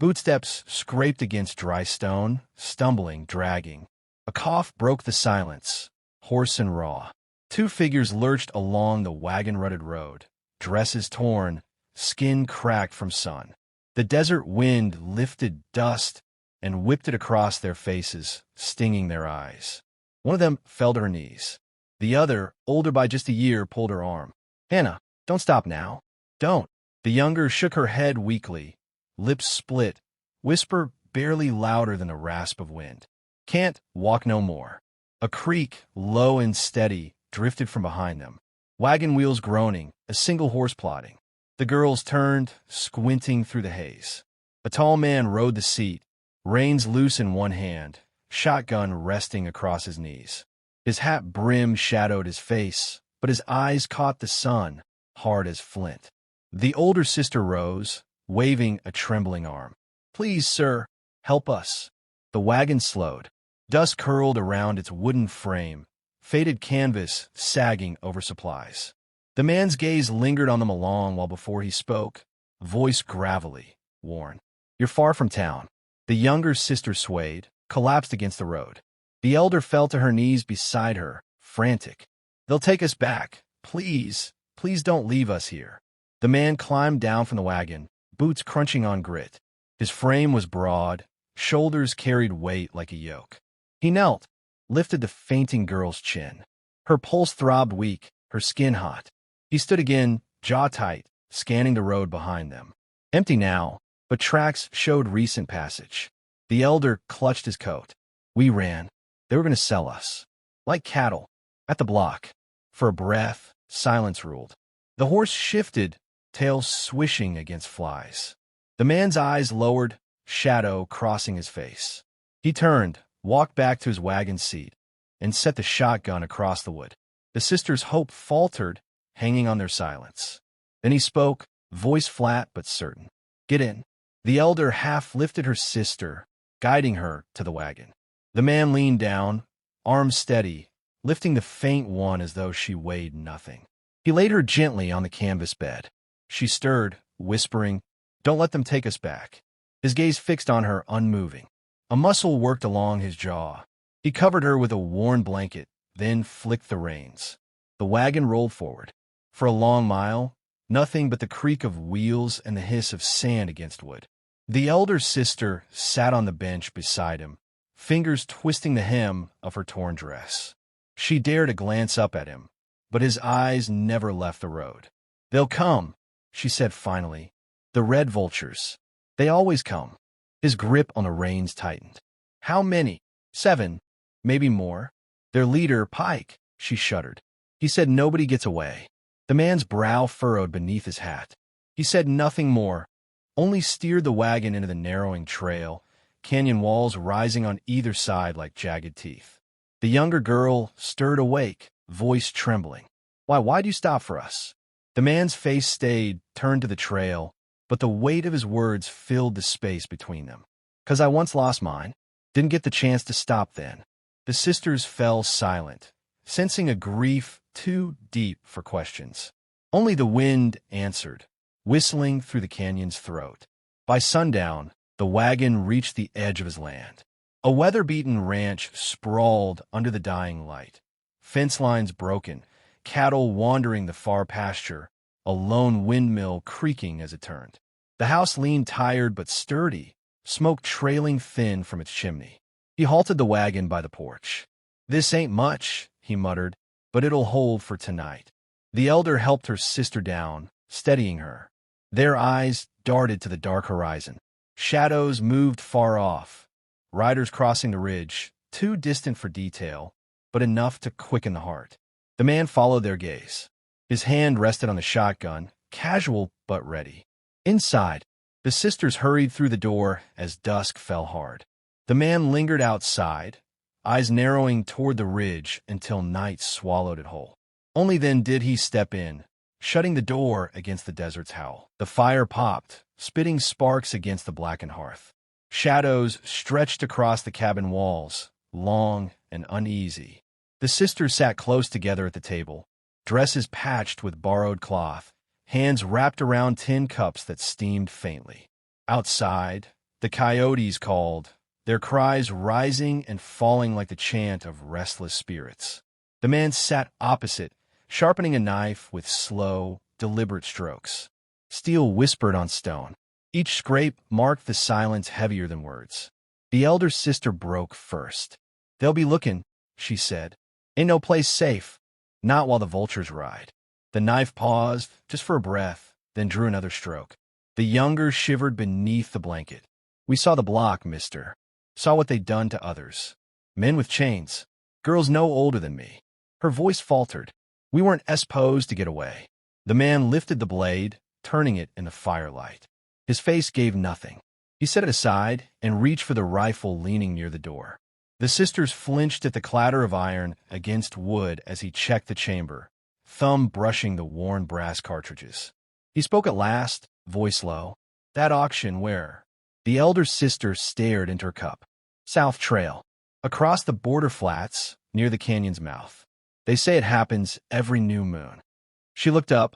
Bootsteps scraped against dry stone, stumbling, dragging. A cough broke the silence, hoarse and raw. Two figures lurched along the wagon-rutted road, dresses torn, skin cracked from sun. The desert wind lifted dust and whipped it across their faces, stinging their eyes. One of them fell to her knees. The other, older by just a year, pulled her arm. "Hannah, don't stop now. Don't." The younger shook her head weakly, lips split, whisper barely louder than a rasp of wind. "Can't walk no more." A creak, low and steady, drifted from behind them. Wagon wheels groaning, a single horse plodding. The girls turned, squinting through the haze. A tall man rode the seat, reins loose in one hand, shotgun resting across his knees. His hat brim shadowed his face, but his eyes caught the sun, hard as flint. The older sister rose, waving a trembling arm. "Please, sir, help us." The wagon slowed. Dust curled around its wooden frame, faded canvas sagging over supplies. The man's gaze lingered on them long while before he spoke, voice gravelly, worn. "You're far from town." The younger sister swayed, collapsed against the road. The elder fell to her knees beside her, frantic. "They'll take us back. Please, please don't leave us here." The man climbed down from the wagon, boots crunching on grit. His frame was broad, shoulders carried weight like a yoke. He knelt, lifted the fainting girl's chin. Her pulse throbbed weak, her skin hot. He stood again, jaw tight, scanning the road behind them. Empty now, but tracks showed recent passage. The elder clutched his coat. "We ran. They were going to sell us. Like cattle. At the block." For a breath, silence ruled. The horse shifted, tail swishing against flies. The man's eyes lowered, shadow crossing his face. He turned, walked back to his wagon seat, and set the shotgun across the wood. The sisters' hope faltered, hanging on their silence. Then he spoke, voice flat but certain. "Get in." The elder half lifted her sister, guiding her to the wagon. The man leaned down, arms steady, lifting the faint one as though she weighed nothing. He laid her gently on the canvas bed. She stirred, whispering, "Don't let them take us back." His gaze fixed on her, unmoving. A muscle worked along his jaw. He covered her with a worn blanket, then flicked the reins. The wagon rolled forward. For a long mile, nothing but the creak of wheels and the hiss of sand against wood. The elder sister sat on the bench beside him, fingers twisting the hem of her torn dress. She dared to glance up at him, but his eyes never left the road. "They'll come," she said finally. "The Red Vultures. They always come." His grip on the reins tightened. "How many?" "7, maybe more." "Their leader, Pike," she shuddered. "He said nobody gets away." The man's brow furrowed beneath his hat. He said nothing more, only steered the wagon into the narrowing trail, canyon walls rising on either side like jagged teeth. The younger girl stirred awake, voice trembling. Why'd you stop for us?" The man's face stayed, turned to the trail, but the weight of his words filled the space between them. "'Cause I once lost mine. Didn't get the chance to stop then." The sisters fell silent, sensing a grief too deep for questions. Only the wind answered, whistling through the canyon's throat. By sundown, the wagon reached the edge of his land. A weather-beaten ranch sprawled under the dying light. Fence lines broken, cattle wandering the far pasture, a lone windmill creaking as it turned. The house leaned tired but sturdy, smoke trailing thin from its chimney. He halted the wagon by the porch. "This ain't much," he muttered, "but it'll hold for tonight." The elder helped her sister down, steadying her. Their eyes darted to the dark horizon. Shadows moved far off, riders crossing the ridge, too distant for detail, but enough to quicken the heart. The man followed their gaze. His hand rested on the shotgun, casual but ready. Inside, the sisters hurried through the door as dusk fell hard. The man lingered outside, eyes narrowing toward the ridge until night swallowed it whole. Only then did he step in, shutting the door against the desert's howl. The fire popped, spitting sparks against the blackened hearth. Shadows stretched across the cabin walls, long and uneasy. The sisters sat close together at the table, dresses patched with borrowed cloth, hands wrapped around tin cups that steamed faintly. Outside, The coyotes called, their cries rising and falling like the chant of restless spirits. The man sat opposite, sharpening a knife with slow, deliberate strokes. Steel whispered on stone. Each scrape marked the silence heavier than words. The elder sister broke first. "They'll be looking," she said. "Ain't no place safe. Not while the vultures ride." The knife paused, just for a breath, then drew another stroke. The younger shivered beneath the blanket. "We saw the block, mister. Saw what they'd done to others. Men with chains. Girls no older than me." Her voice faltered. "We weren't supposed to get away." The man lifted the blade, turning it in the firelight. His face gave nothing. He set it aside and reached for the rifle leaning near the door. The sisters flinched at the clatter of iron against wood as he checked the chamber, thumb brushing the worn brass cartridges. He spoke at last, voice low. "That auction where?" The elder sister stared into her cup. "South Trail. Across the border flats, near the canyon's mouth. They say it happens every new moon." She looked up,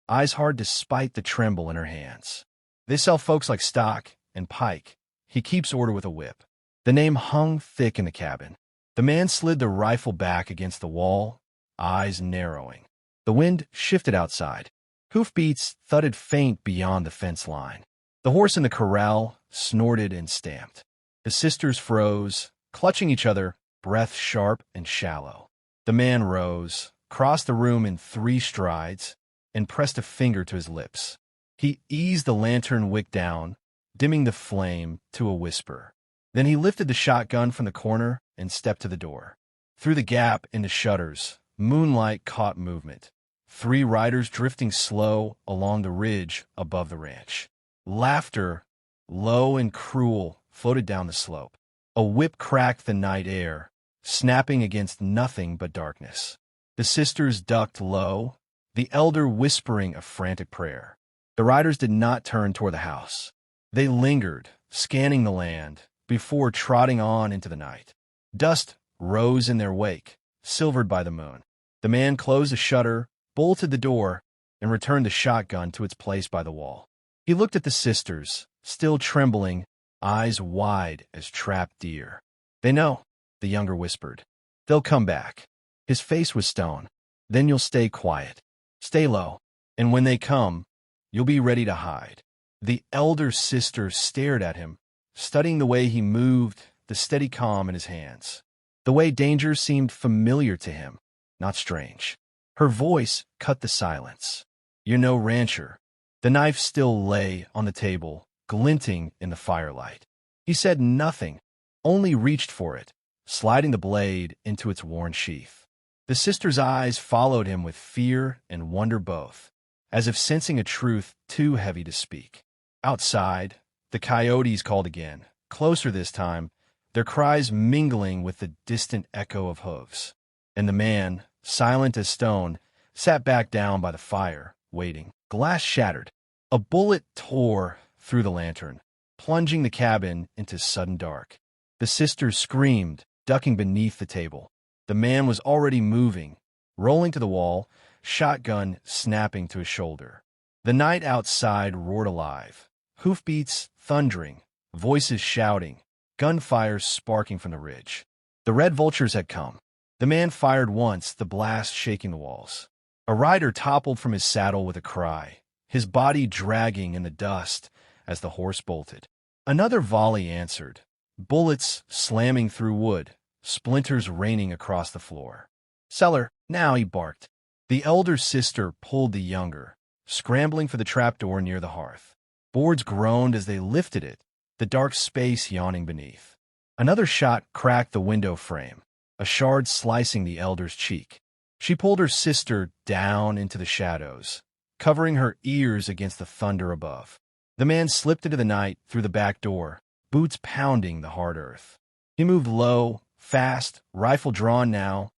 eyes hard despite the tremble in her hands. "They sell folks like Stock and Pike. He keeps order with a whip." The name hung thick in the cabin. The man slid the rifle back against the wall, eyes narrowing. The wind shifted outside. Hoofbeats thudded faint beyond the fence line. The horse in the corral snorted and stamped. The sisters froze, clutching each other, breath sharp and shallow. The man rose, crossed the room in 3 strides, and pressed a finger to his lips. He eased the lantern wick down, dimming the flame to a whisper. Then he lifted the shotgun from the corner and stepped to the door. Through the gap in the shutters, moonlight caught movement. 3 riders drifting slow along the ridge above the ranch. Laughter, low and cruel, floated down the slope. A whip cracked the night air, snapping against nothing but darkness. The sisters ducked low, the elder whispering a frantic prayer. The riders did not turn toward the house. They lingered, scanning the land, before trotting on into the night. Dust rose in their wake, silvered by the moon. The man closed the shutter, bolted the door, and returned the shotgun to its place by the wall. He looked at the sisters, still trembling, eyes wide as trapped deer. "They know," the younger whispered. "They'll come back." His face was stone. "Then you'll stay quiet. Stay low. And when they come, you'll be ready to hide." The elder sister stared at him, studying the way he moved, the steady calm in his hands. The way danger seemed familiar to him, not strange. Her voice cut the silence. "You're no rancher." The knife still lay on the table, glinting in the firelight. He said nothing, only reached for it, sliding the blade into its worn sheath. The sister's eyes followed him with fear and wonder both, as if sensing a truth too heavy to speak. Outside, the coyotes called again, closer this time, their cries mingling with the distant echo of hooves. And the man, silent as stone, sat back down by the fire, waiting. Glass shattered. A bullet tore through the lantern, plunging the cabin into sudden dark. The sisters screamed, ducking beneath the table. The man was already moving, rolling to the wall, shotgun snapping to his shoulder. The night outside roared alive, hoofbeats thundering, voices shouting, gunfire sparking from the ridge. The Red Vultures had come. The man fired once, the blast shaking the walls. A rider toppled from his saddle with a cry, his body dragging in the dust as the horse bolted. Another volley answered, bullets slamming through wood, splinters raining across the floor. "Cellar, now," he barked. The elder sister pulled the younger, scrambling for the trapdoor near the hearth. Boards groaned as they lifted it, the dark space yawning beneath. Another shot cracked the window frame, a shard slicing the elder's cheek. She pulled her sister down into the shadows, covering her ears against the thunder above. The man slipped into the night through the back door, boots pounding the hard earth. He moved low, fast, rifle drawn now,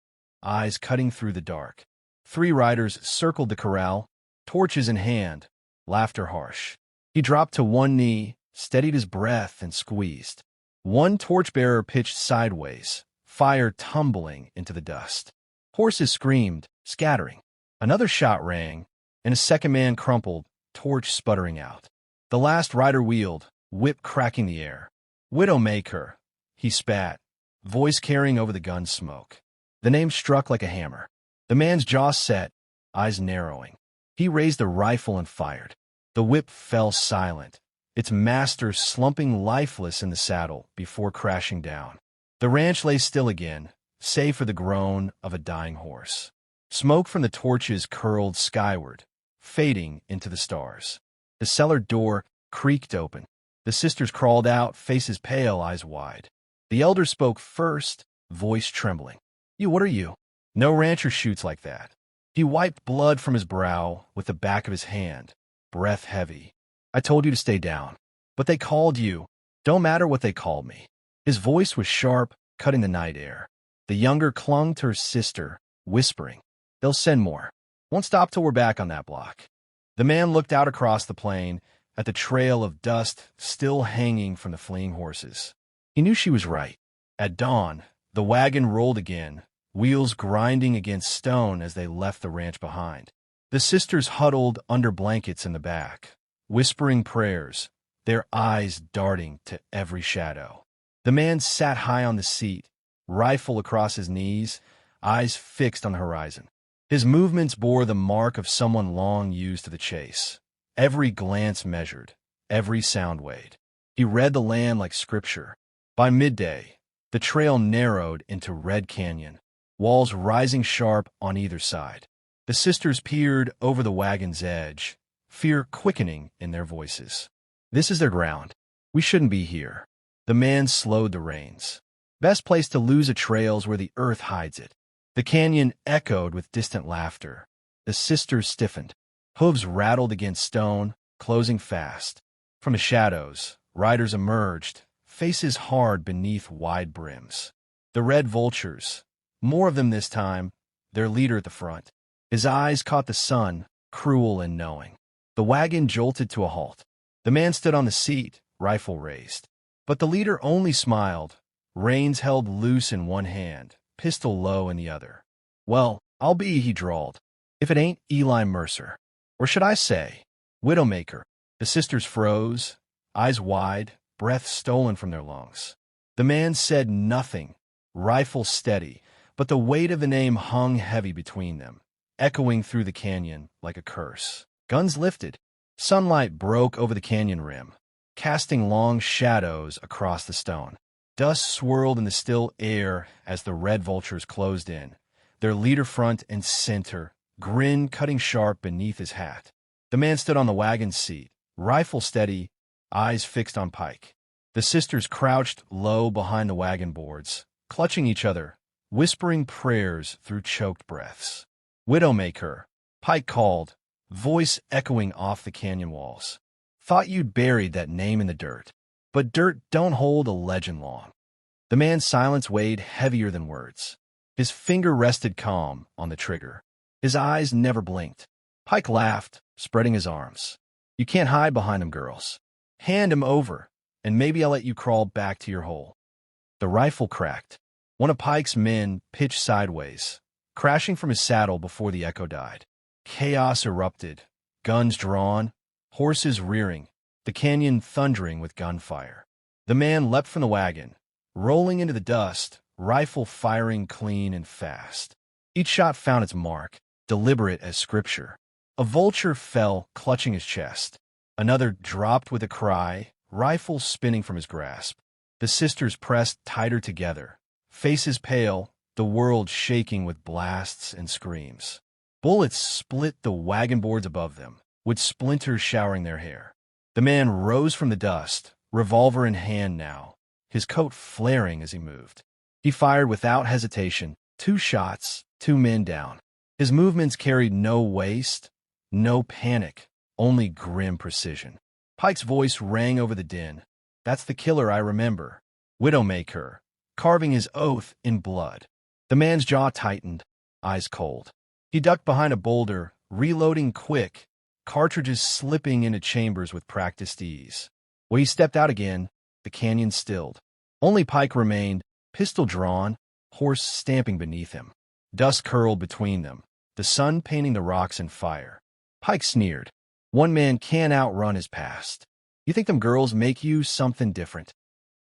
eyes cutting through the dark. 3 riders circled the corral, torches in hand, laughter harsh. He dropped to one knee, steadied his breath, and squeezed. One torchbearer pitched sideways, fire tumbling into the dust. Horses screamed, scattering. Another shot rang, and a second man crumpled, torch sputtering out. The last rider wheeled, whip cracking the air. Widowmaker, he spat, voice carrying over the gun's smoke. The name struck like a hammer. The man's jaw set, eyes narrowing. He raised the rifle and fired. The whip fell silent, its master slumping lifeless in the saddle before crashing down. The ranch lay still again, save for the groan of a dying horse. Smoke from the torches curled skyward, fading into the stars. The cellar door creaked open. The sisters crawled out, faces pale, eyes wide. The elder spoke first, voice trembling. What are you? No rancher shoots like that." He wiped blood from his brow with the back of his hand, breath heavy. "I told you to stay down. But they called you. Don't matter what they called me." His voice was sharp, cutting the night air. The younger clung to her sister, whispering, "They'll send more. Won't stop till we're back on that block." The man looked out across the plain at the trail of dust still hanging from the fleeing horses. He knew she was right. At dawn, the wagon rolled again, wheels grinding against stone as they left the ranch behind. The sisters huddled under blankets in the back, whispering prayers, their eyes darting to every shadow. The man sat high on the seat, rifle across his knees, eyes fixed on the horizon. His movements bore the mark of someone long used to the chase. Every glance measured, every sound weighed. He read the land like scripture. By midday, the trail narrowed into Red Canyon, walls rising sharp on either side. The sisters peered over the wagon's edge, fear quickening in their voices. "This is their ground. We shouldn't be here." The man slowed the reins. "Best place to lose a trail's where the earth hides it." The canyon echoed with distant laughter. The sisters stiffened. Hooves rattled against stone, closing fast. From the shadows, riders emerged, faces hard beneath wide brims. The Red Vultures, more of them this time, their leader at the front. His eyes caught the sun, cruel and knowing. The wagon jolted to a halt. The man stood on the seat, rifle raised. But the leader only smiled, reins held loose in one hand, pistol low in the other. "Well, I'll be," he drawled, "if it ain't Eli Mercer. Or should I say, Widowmaker." The sisters froze, eyes wide, breath stolen from their lungs. The man said nothing, rifle steady, but the weight of the name hung heavy between them, echoing through the canyon like a curse. Guns lifted. Sunlight broke over the canyon rim, casting long shadows across the stone. Dust swirled in the still air as the Red Vultures closed in, their leader front and center, grin cutting sharp beneath his hat. The man stood on the wagon seat, rifle steady, eyes fixed on Pike. The sisters crouched low behind the wagon boards, clutching each other, whispering prayers through choked breaths. "Widowmaker," Pike called, voice echoing off the canyon walls. "Thought you'd buried that name in the dirt. But dirt don't hold a legend long." The man's silence weighed heavier than words. His finger rested calm on the trigger. His eyes never blinked. Pike laughed, spreading his arms. "You can't hide behind him, girls. Hand him over, and maybe I'll let you crawl back to your hole." The rifle cracked. One of Pike's men pitched sideways, crashing from his saddle before the echo died. Chaos erupted, guns drawn, horses rearing, the canyon thundering with gunfire. The man leapt from the wagon, rolling into the dust, rifle firing clean and fast. Each shot found its mark, deliberate as scripture. A vulture fell, clutching his chest. Another dropped with a cry, rifle spinning from his grasp. The sisters pressed tighter together, faces pale, the world shaking with blasts and screams. Bullets split the wagon boards above them, with splinters showering their hair. The man rose from the dust, revolver in hand now, his coat flaring as he moved. He fired without hesitation, 2 shots, 2 men down. His movements carried no waste, no panic, only grim precision. Pike's voice rang over the din. "That's the killer I remember. Widowmaker," carving his oath in blood. The man's jaw tightened, eyes cold. He ducked behind a boulder, reloading quick, cartridges slipping into chambers with practiced ease. When he stepped out again, the canyon stilled. Only Pike remained, pistol drawn, horse stamping beneath him. Dust curled between them, the sun painting the rocks in fire. Pike sneered. "One man can't outrun his past." You think them girls make you something different?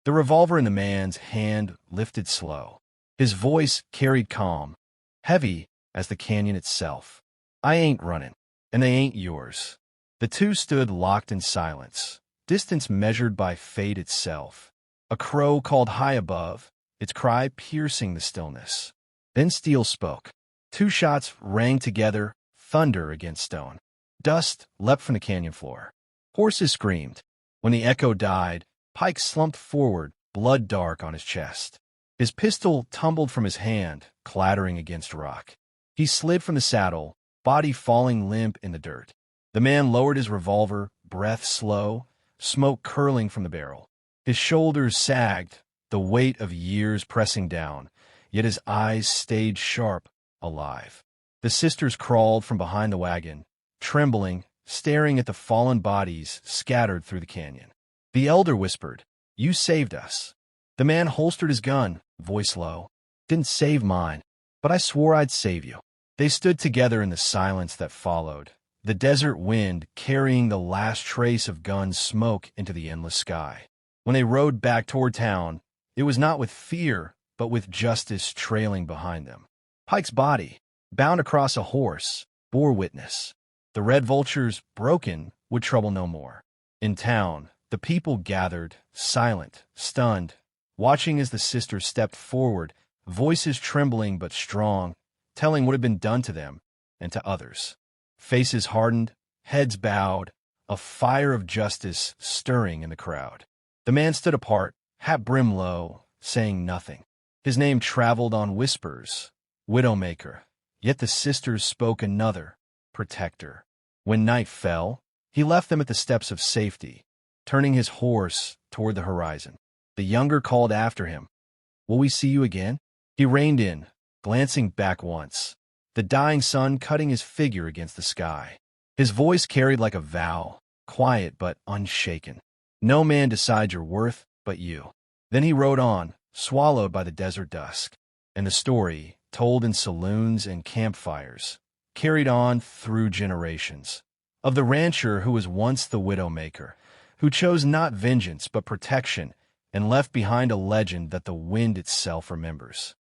The revolver in the man's hand lifted slow. His voice carried calm, heavy as the canyon itself. I ain't running, and they ain't yours. The two stood locked in silence, distance measured by fate itself. A crow called high above, its cry piercing the stillness. Then Steele spoke. Two shots rang together, thunder against stone. Dust leapt from the canyon floor. Horses screamed. When the echo died, Pike slumped forward, blood dark on his chest. His pistol tumbled from his hand, clattering against rock. He slid from the saddle, body falling limp in the dirt. The man lowered his revolver, breath slow, smoke curling from the barrel. His shoulders sagged, the weight of years pressing down, yet his eyes stayed sharp, alive. The sisters crawled from behind the wagon, trembling, staring at the fallen bodies scattered through the canyon. The elder whispered, "You saved us." The man holstered his gun, voice low. "Didn't save mine, but I swore I'd save you." They stood together in the silence that followed, the desert wind carrying the last trace of gun smoke into the endless sky. When they rode back toward town, it was not with fear, but with justice trailing behind them. Pike's body, bound across a horse, bore witness. The Red Vultures, broken, would trouble no more. In town, the people gathered, silent, stunned, watching as the sisters stepped forward, voices trembling but strong, telling what had been done to them and to others. Faces hardened, heads bowed, a fire of justice stirring in the crowd. The man stood apart, hat brim low, saying nothing. His name traveled on whispers, Widowmaker, yet the sisters spoke another, Protector. When night fell, he left them at the steps of safety, turning his horse toward the horizon. The younger called after him, "Will we see you again?" He reined in, glancing back once, the dying sun cutting his figure against the sky. His voice carried like a vow, quiet but unshaken. "No man decides your worth but you." Then he rode on, swallowed by the desert dusk. And the story, told in saloons and campfires, carried on through generations, of the rancher who was once the Widowmaker, who chose not vengeance but protection, and left behind a legend that the wind itself remembers.